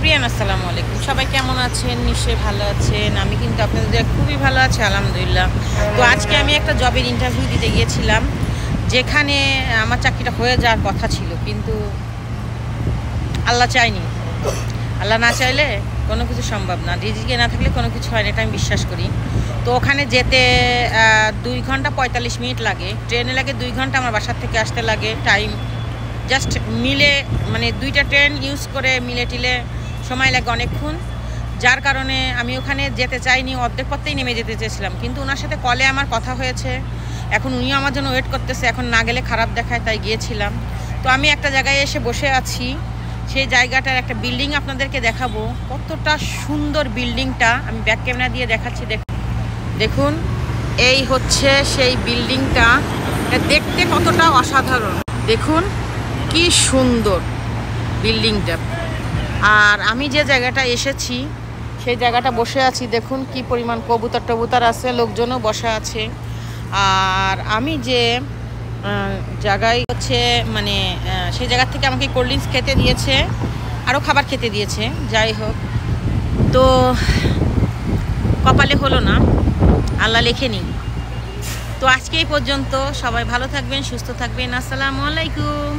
Everyone আসসালামু আলাইকুম। সবাই কেমন আছেন? নিশ্চয়ই ভালো আছেন। আমি কিন্তু আপনাদের খুবই ভালো আছি আলহামদুলিল্লাহ। তো আজকে আমি একটা জবের ইন্টারভিউ দিতে গিয়েছিলাম, যেখানে আমার চাকরিটা হয়ে যাওয়ার কথা ছিল, কিন্তু আল্লাহ চায়নি। আল্লাহ না চাইলে কোনো কিছু সম্ভব না, রিজিকে না থাকলে কোনো কিছু হয় না, এটা আমি বিশ্বাস করি। তো ওখানে যেতে 2 ঘন্টা 45 মিনিট লাগে, ট্রেনে লাগে 2 ঘন্টা, আমার বাসার থেকে আসতে লাগে টাইম জাস্ট মিলে, মানে 2টা ট্রেন ইউজ করে মিলে টিলে সময় লাগে অনেকক্ষণ। যার কারণে আমি ওখানে যেতে চাইনি, অর্ধেক পথেই নেমে যেতে চেয়েছিলাম, কিন্তু ওনার সাথে কলে আমার কথা হয়েছে, এখন উনিও আমার জন্য ওয়েট করতেছে, এখন না গেলে খারাপ দেখায়, তাই গিয়েছিলাম। তো আমি একটা জায়গায় এসে বসে আছি, সেই জায়গাটার একটা বিল্ডিং আপনাদেরকে দেখাবো, কতটা সুন্দর বিল্ডিংটা। আমি ব্যাক ক্যামেরা দিয়ে দেখাচ্ছি, দেখুন এই হচ্ছে সেই বিল্ডিংটা, দেখতে কতটা অসাধারণ, দেখুন কি সুন্দর বিল্ডিংটা। আর আমি যে জায়গাটা এসেছি সেই জায়গাটা বসে আছি, দেখুন কি পরিমাণ কবুতর টবুতর আছে, লোকজনও বসে আছে। আর আমি যে জায়গায় হচ্ছে মানে সেই জায়গা থেকে আমাকে কোল্ড ড্রিঙ্কস খেতে দিয়েছে, আরও খাবার খেতে দিয়েছে। যাই হোক, তো কপালে হলো না, আল্লাহ লেখেনি। তো আজকে এই পর্যন্ত, সবাই ভালো থাকবেন, সুস্থ থাকবেন। আসসালামু আলাইকুম।